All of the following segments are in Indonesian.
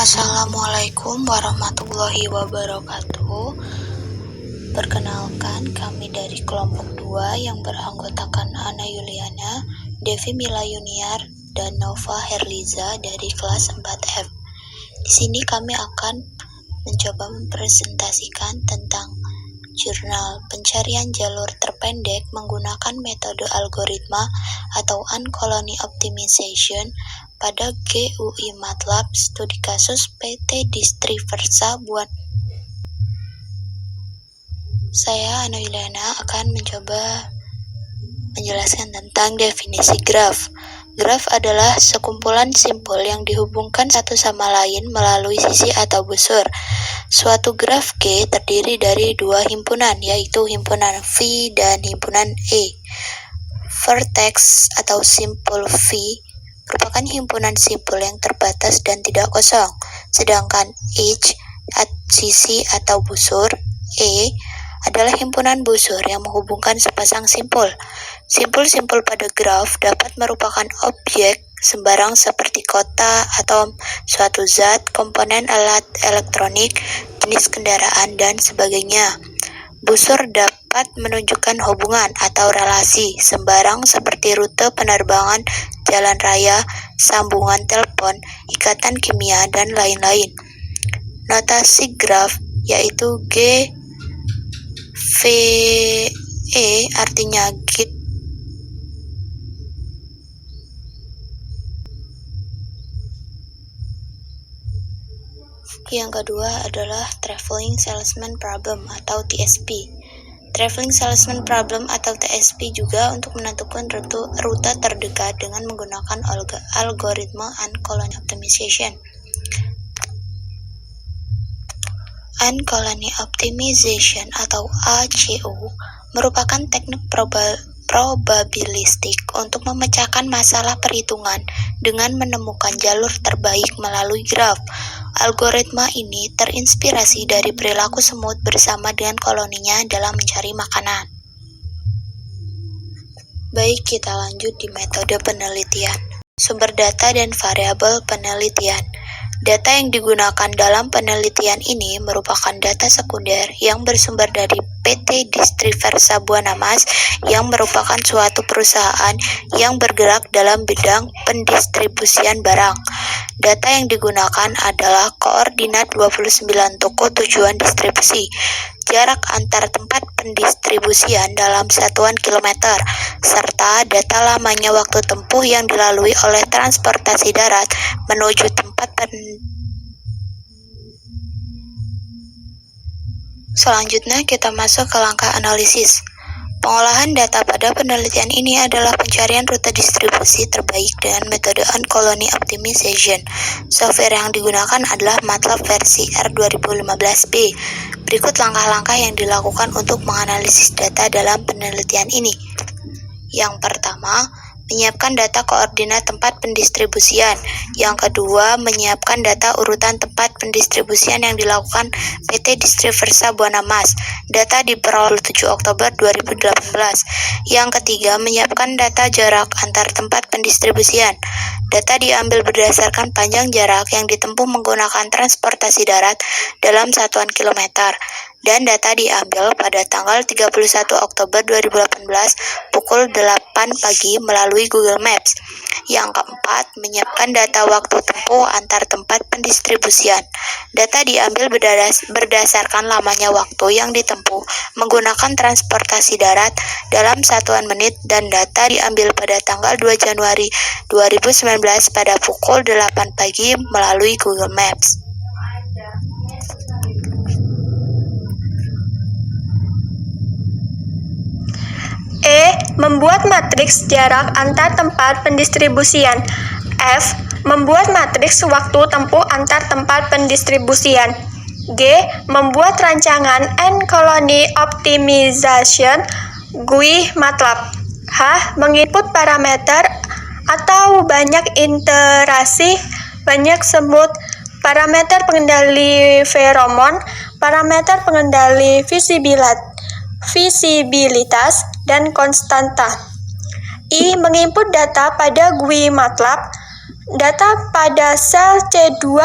Assalamualaikum warahmatullahi wabarakatuh. Perkenalkan, kami dari kelompok 2 yang beranggotakan Ana Yuliana, Devi Mila Yuniar, dan Nova Herliza dari kelas 4F. Di sini kami akan mencoba mempresentasikan tentang jurnal pencarian jalur terpendek menggunakan metode algoritma atau Uncolony Optimization pada GUI MATLAB studi kasus PT Distriversa buat. Saya Ana Yuliana akan mencoba menjelaskan tentang definisi graf. Graf adalah sekumpulan simpul yang dihubungkan satu sama lain melalui sisi atau busur. Suatu graf G terdiri dari dua himpunan, yaitu himpunan V dan himpunan E. Vertex atau simpul V merupakan himpunan simpul yang terbatas dan tidak kosong, sedangkan edge, sisi atau busur, E, adalah himpunan busur yang menghubungkan sepasang simpul. Simpul-simpul pada graf dapat merupakan objek sembarang seperti kota, atom, suatu zat, komponen alat elektronik, jenis kendaraan, dan sebagainya. Busur dapat menunjukkan hubungan atau relasi sembarang seperti rute penerbangan, jalan raya, sambungan telepon, ikatan kimia, dan lain-lain. Notasi graf yaitu G, V, E artinya git. Yang kedua adalah Traveling Salesman Problem atau TSP. Traveling Salesman Problem atau TSP juga untuk menentukan rute terdekat dengan menggunakan algoritma Uncolony Optimization. Uncolony Optimization atau ACO merupakan teknik probabilistik untuk memecahkan masalah perhitungan dengan menemukan jalur terbaik melalui graf. Algoritma ini terinspirasi dari perilaku semut bersama dengan koloninya dalam mencari makanan. Baik, kita lanjut di metode penelitian. Sumber data dan variabel penelitian. Data yang digunakan dalam penelitian ini merupakan data sekunder yang bersumber dari PT Distriversa Buana Mas yang merupakan suatu perusahaan yang bergerak dalam bidang pendistribusian barang. Data yang digunakan adalah koordinat 29 toko tujuan distribusi, jarak antar tempat pendistribusian dalam satuan kilometer, serta data lamanya waktu tempuh yang dilalui oleh transportasi darat menuju tempat Selanjutnya kita masuk ke langkah analisis. Pengolahan data pada penelitian ini adalah pencarian rute distribusi terbaik dengan metode Uncolony Optimization. Software yang digunakan adalah MATLAB versi R2015B. Berikut langkah-langkah yang dilakukan untuk menganalisis data dalam penelitian ini. Yang pertama, menyiapkan data koordinat tempat pendistribusian. Yang kedua, menyiapkan data urutan tempat pendistribusian yang dilakukan PT Distriversa Buana Mas. Data diperoleh 7 Oktober 2018. Yang ketiga, menyiapkan data jarak antar tempat pendistribusian. Data diambil berdasarkan panjang jarak yang ditempuh menggunakan transportasi darat dalam satuan kilometer. Dan data diambil pada tanggal 31 Oktober 2018 pukul 8 pagi melalui Google Maps. Yang keempat, menyiapkan data waktu tempuh antar tempat pendistribusian. Data diambil berdasarkan lamanya waktu yang ditempuh menggunakan transportasi darat dalam satuan menit dan data diambil pada tanggal 2 Januari 2019 pada pukul 8 pagi melalui Google Maps. E. Membuat matriks jarak antar tempat pendistribusian. F. Membuat matriks waktu tempuh antar tempat pendistribusian. G. Membuat rancangan Uncolony Optimization GUI MATLAB. H. Menginput parameter atau banyak iterasi banyak semut, parameter pengendali feromon, parameter pengendali visibilitas, dan konstanta. I. Menginput data pada GUI MATLAB, data pada sel C2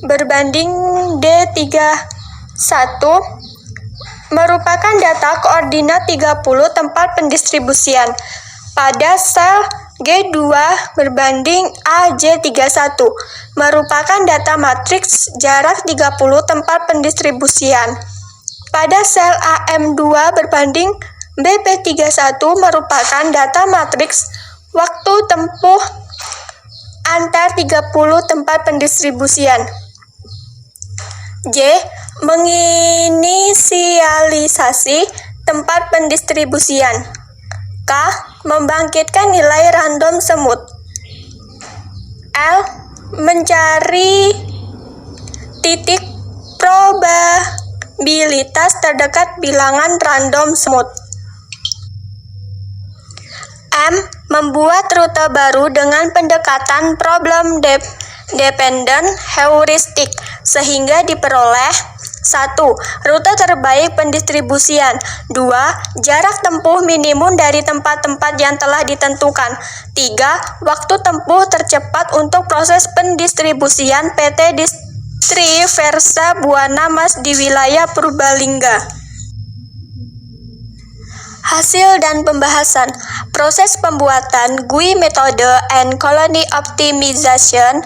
berbanding D31 merupakan data koordinat 30 tempat pendistribusian. Pada sel G2 berbanding AJ31 merupakan data matriks jarak 30 tempat pendistribusian. Pada sel AM2 berbanding BP31 merupakan data matriks waktu tempuh antar 30 tempat pendistribusian. J. Menginisialisasi tempat pendistribusian. K. Membangkitkan nilai random semut. L. Mencari titik probabilitas terdekat bilangan random semut. M. Membuat rute baru dengan pendekatan problem dependent heuristik sehingga diperoleh 1. Rute terbaik pendistribusian. 2. Jarak tempuh minimum dari tempat-tempat yang telah ditentukan. 3. Waktu tempuh tercepat untuk proses pendistribusian PT Distriversa Buana Mas di wilayah Purbalingga. Hasil dan pembahasan. Proses pembuatan GUI metode and colony optimization.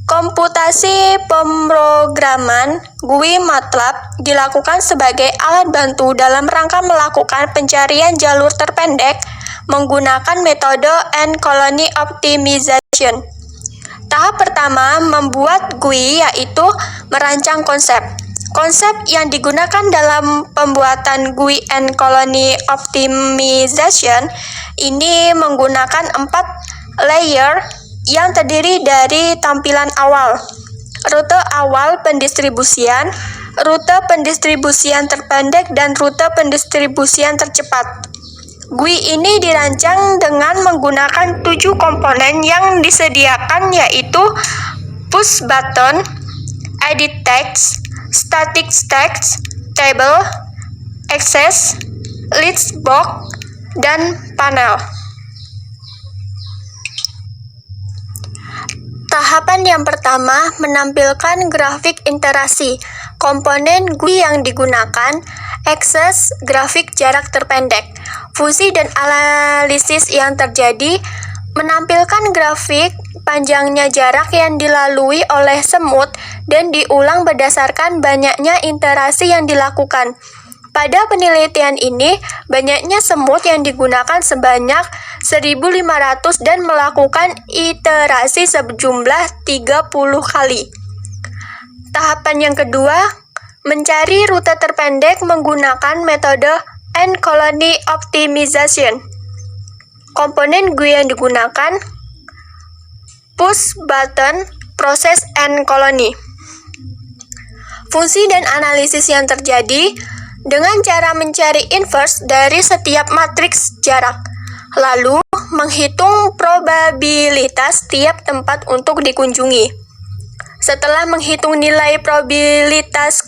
Komputasi pemrograman GUI MATLAB dilakukan sebagai alat bantu dalam rangka melakukan pencarian jalur terpendek menggunakan metode and colony optimization. Tahap pertama membuat GUI yaitu merancang konsep. Konsep yang digunakan dalam pembuatan GUI and colony optimization ini menggunakan 4 layer yang terdiri dari tampilan awal, rute awal pendistribusian, rute pendistribusian terpendek, dan rute pendistribusian tercepat. GUI ini dirancang dengan menggunakan 7 komponen yang disediakan yaitu push button, edit text, static text, table, access, list box, dan panel. Tahapan yang pertama menampilkan grafik interaksi. Komponen GUI yang digunakan, akses grafik jarak terpendek. Fungsi dan analisis yang terjadi menampilkan grafik panjangnya jarak yang dilalui oleh semut dan diulang berdasarkan banyaknya interaksi yang dilakukan. Pada penelitian ini, banyaknya semut yang digunakan sebanyak 1.500 dan melakukan iterasi sejumlah 30 kali. Tahapan yang kedua, mencari rute terpendek menggunakan metode and colony optimization. Komponen GUI yang digunakan, push button, proses and colony. Fungsi dan analisis yang terjadi dengan cara mencari inverse dari setiap matriks jarak, lalu menghitung probabilitas tiap tempat untuk dikunjungi. Setelah menghitung nilai probabilitas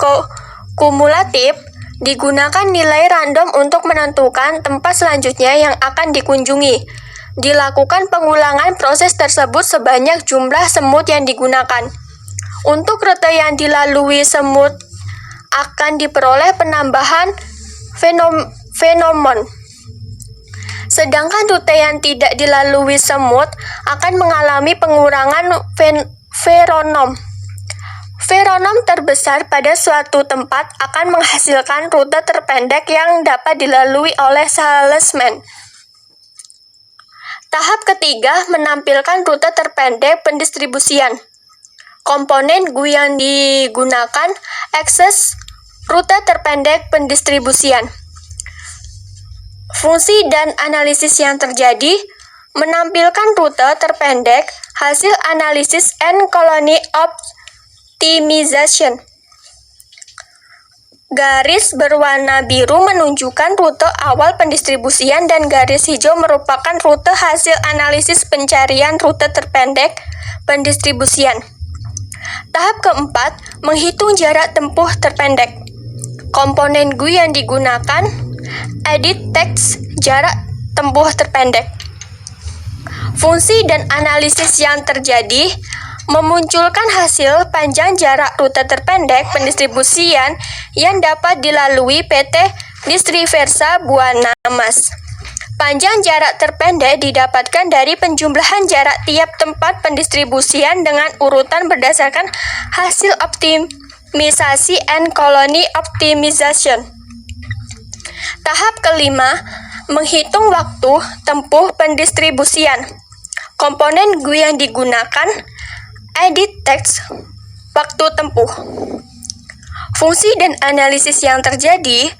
kumulatif, digunakan nilai random untuk menentukan tempat selanjutnya yang akan dikunjungi. Dilakukan pengulangan proses tersebut sebanyak jumlah semut yang digunakan. Untuk rute yang dilalui semut akan diperoleh penambahan fenomon. Sedangkan rute yang tidak dilalui semut akan mengalami pengurangan feronom. Feronom terbesar pada suatu tempat akan menghasilkan rute terpendek yang dapat dilalui oleh salesman. Tahap ketiga menampilkan rute terpendek pendistribusian. Komponen GUI yang digunakan, akses rute terpendek pendistribusian. Fungsi dan analisis yang terjadi menampilkan rute terpendek hasil analisis and colony optimization. Garis berwarna biru menunjukkan rute awal pendistribusian dan garis hijau merupakan rute hasil analisis pencarian rute terpendek pendistribusian. Tahap keempat, menghitung jarak tempuh terpendek. Komponen GUI yang digunakan, edit text, jarak tempuh terpendek. Fungsi dan analisis yang terjadi memunculkan hasil panjang jarak rute terpendek pendistribusian yang dapat dilalui PT Distriversa Buana Mas. Panjang jarak terpendek didapatkan dari penjumlahan jarak tiap tempat pendistribusian dengan urutan berdasarkan hasil optimisasi and colony optimization. Tahap kelima, menghitung waktu tempuh pendistribusian. Komponen GUI yang digunakan, edit text, waktu tempuh. Fungsi dan analisis yang terjadi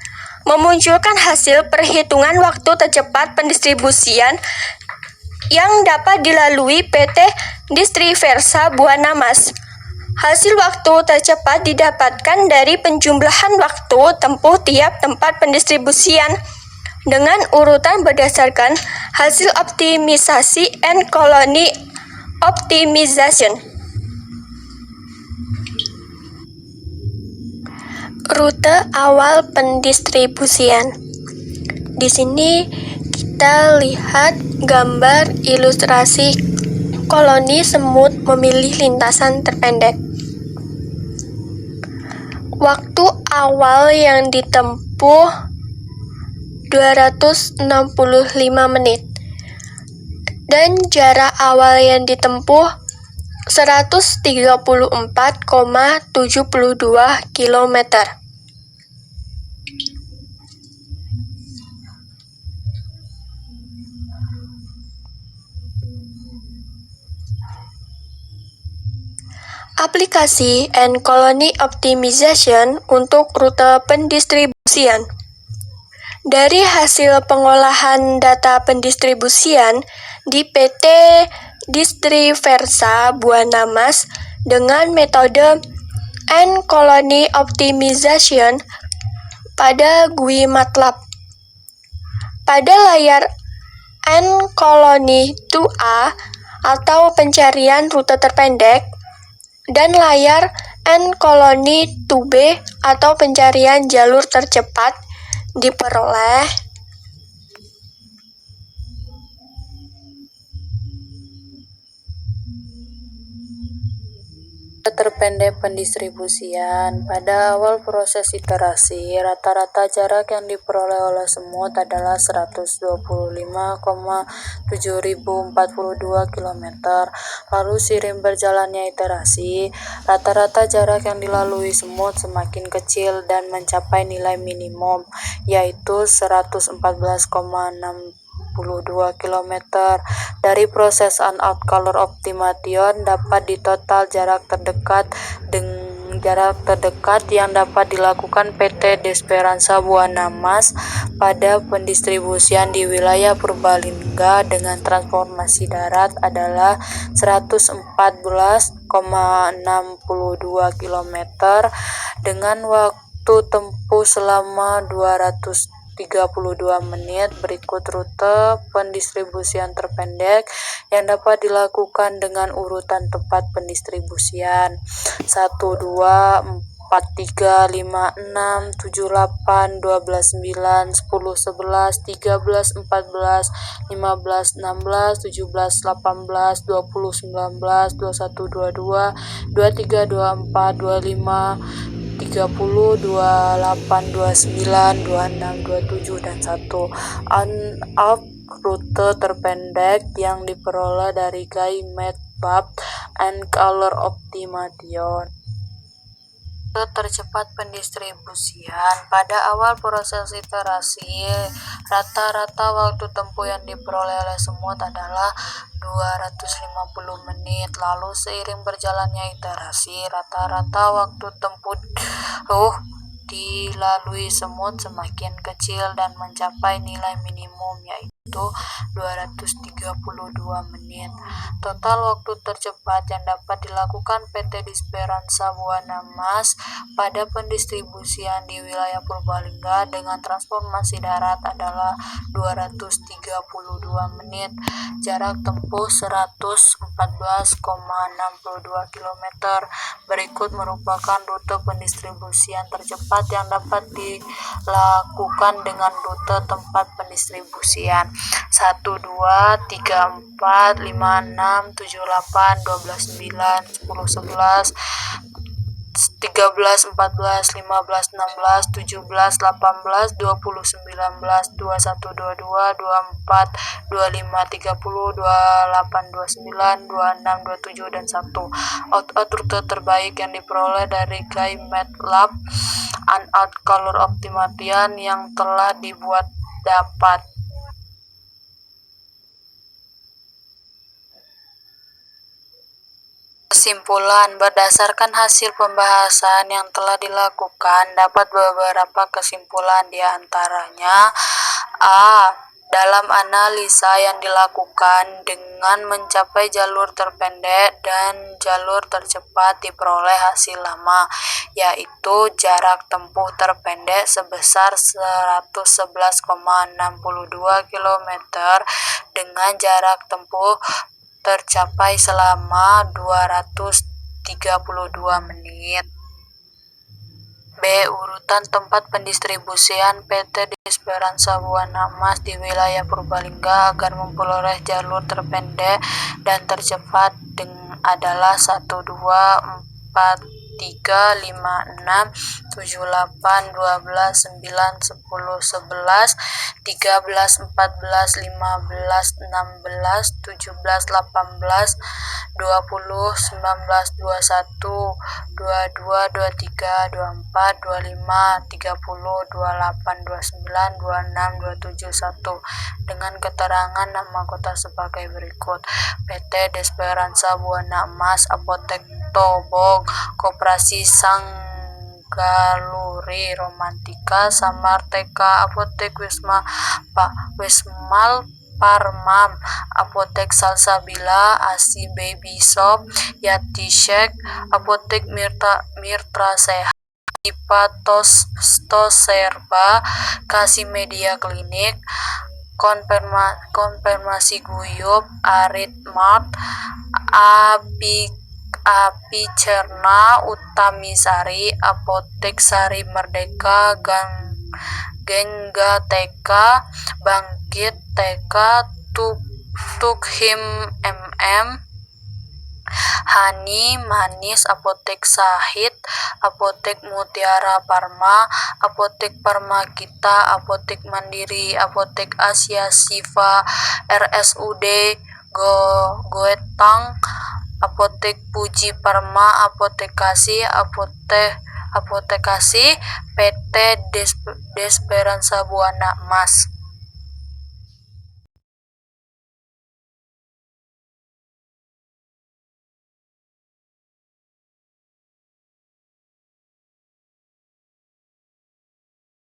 memunculkan hasil perhitungan waktu tercepat pendistribusian yang dapat dilalui PT Distriversa Buana Mas. Hasil waktu tercepat didapatkan dari penjumlahan waktu tempuh tiap tempat pendistribusian dengan urutan berdasarkan hasil optimisasi and colony optimization. Rute awal pendistribusian. Di sini kita lihat gambar ilustrasi koloni semut memilih lintasan terpendek. Waktu awal yang ditempuh 265 menit dan jarak awal yang ditempuh 134,72 km. Aplikasi and colony optimization untuk rute pendistribusian. Dari hasil pengolahan data pendistribusian di PT Distriversa Buana Mas dengan metode and colony optimization pada GUI MATLAB. Pada layar and colony 2A atau pencarian rute terpendek dan layar and colony 2B atau pencarian jalur tercepat diperoleh terpendek pendistribusian. Pada awal proses iterasi, rata-rata jarak yang diperoleh oleh semut adalah 125,7042 km. Lalu seiring berjalannya iterasi, rata-rata jarak yang dilalui semut semakin kecil dan mencapai nilai minimum, yaitu 114,62 km. Dari proses on-out color optimization dapat ditotal jarak terdekat yang dapat dilakukan PT Distriversa Buana Mas pada pendistribusian di wilayah Purbalingga dengan transformasi darat adalah 114,62 km dengan waktu tempuh selama 232 menit. Berikut rute pendistribusian terpendek yang dapat dilakukan dengan urutan tempat pendistribusian 1, 2, 4, 3, 5, 6, 7, 8, 12, 9, 10, 11, 13, 14, 15, 16, 17, 18, 20, 19, 21, 22, 23, 24, 25, 30, 28, 29, 26, 27, dan 1. On-off rute terpendek yang diperoleh dari GUI MATLAB and color optimization. Tercepat pendistribusian. Pada awal proses iterasi, rata-rata waktu tempuh yang diperoleh oleh semut adalah 250 menit. Lalu seiring berjalannya iterasi, rata-rata waktu tempuh dilalui semut semakin kecil dan mencapai nilai minimum, yaitu 232 menit. Total waktu tercepat yang dapat dilakukan PT Distriversa Buana Mas pada pendistribusian di wilayah Purbalingga dengan transformasi darat adalah 232 menit. Jarak tempuh 114,62 km. Berikut merupakan rute pendistribusian tercepat tempat yang dapat dilakukan dengan rute tempat pendistribusian. 1, 2, 3, 4, 5, 6, 7, 8, 12, 9, 10, 11, 13, 14, 15, 16, 17, 18, 20, 19, 21, 22, 24, 25, 30, 28, 29, 26, 27, dan 1. Out rute terbaik yang diperoleh dari GuiMATLAB Out color optimation yang telah dibuat dapat kesimpulan. Berdasarkan hasil pembahasan yang telah dilakukan, dapat beberapa kesimpulan, di antaranya: A. Dalam analisa yang dilakukan dengan mencapai jalur terpendek dan jalur tercepat diperoleh hasil lama, yaitu jarak tempuh terpendek sebesar 111,62 km dengan jarak tempuh tercapai selama 232 menit. B. Urutan tempat pendistribusian PT Desperansa Buana Mas di wilayah Purbalingga agar memperoleh jalur terpendek dan tercepat adalah 1, 2, 4, 3, 5, 6, 7, 8, 12, 9, 10, 11, 13, 14, 15, 16, 17, 18, 20, 19, 21, 22, 23, 24, 25, 30, 28, 29, 26, 27, 1 dengan keterangan nama kota sebagai berikut: PT Desperansa Buana Mas, Apotek Tobong, Koperasi Sanggaluri Romantika, Samarteka, Apotek Wismal Parmam, Apotek Salsabila, ASI Baby Shop, Yati Shek, Apotek Mirtra Sehat, Toserba, Kasih Media Klinik, Konfirmasi Guyup, Arit Mart, Api Cerna, Utamisari, Apotek Sari Merdeka, Gengga TK, Bangkit TK, Tukhim Hani Manis, Apotek Sahid, Apotek Mutiara Parma, Apotek Parmakita, Apotek Mandiri, Apotek Asia Siva, RSUD Goetang, Apotek Puji Parma, Apotekasi, PT Desperansa Buana Mas.